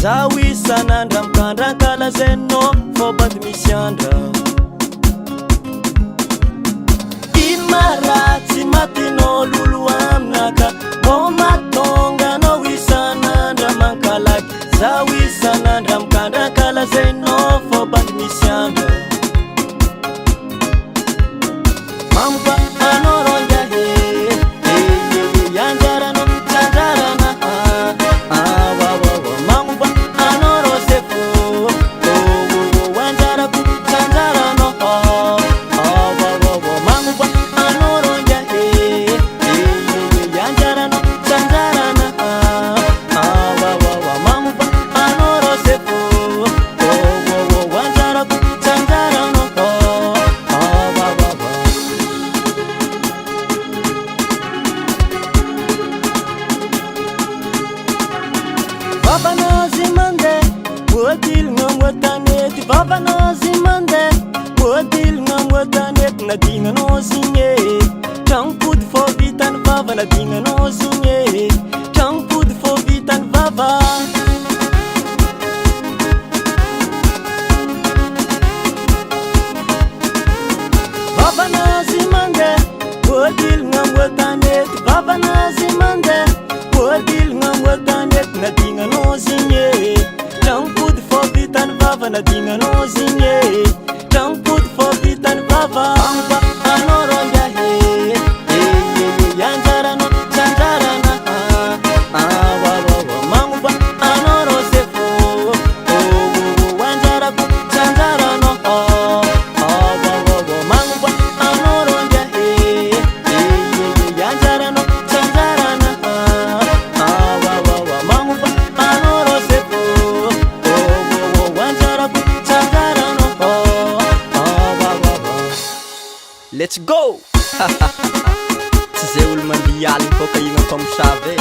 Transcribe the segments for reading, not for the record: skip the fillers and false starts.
zaho isan'andra mikandrankalazaininao fôbady misy andra ino maratsy matinao lolo aminaka mô matonga anao isan'andra mankalaky zaho isan'andra mikandrankalazaininao fôbady misy andra mampa anao rongahe yanjarano sanjarana mampa anao rosefo wanjaraku sanjarano mampa anao rongahe yanjarano sanjarana mampa anao rosefo wanjaraku sanjarano Vavanazy mandeha voadilagna moatanety Vavanazy mandeha voadilagna moatanety Nadignanao zigny e tragnopody fô vitany vava Nadignanao zigny e tragnopody fô vitany vava Vavanazy mandeha voadilagna moatanety Vavanazy mandeha voadilagna moatanety Nadignanao zigny e tragnopody fô vitany vava Nadignanao zigny e tragnopody fô vitany vava mampa anao rongahe yanjaranao sanjarana mampa anao rosefo wanjarako sanjaranao mampa anao rongahe yanjaranao sanjarana mampa anao rosefo wanjarako sanjarana Let's go! Tsy zay olo mandihy aligny fô ka igny ampamosavy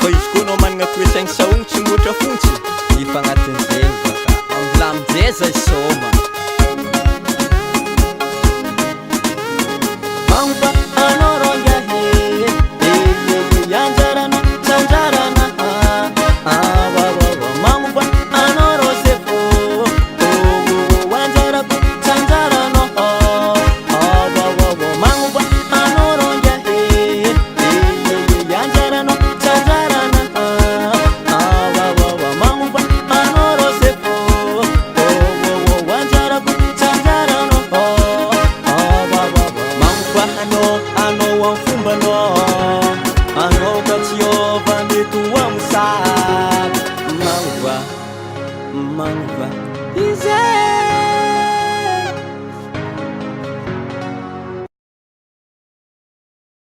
fa izy koa anao managna toetraigny saogny tsy mihoatra fontsy efa agnatin'izay baka ambilamijeza isôma mampa anao rongahe yanjaranao sanjarana mampa anao rosefo wanjarako sanjarana mampa anao rongahe yanjaranao sanjarana mampa anao rosefo wanjarako sanjarana mampa anao am fombanao anao ka tsy ôva mety ho amosavy mampa izay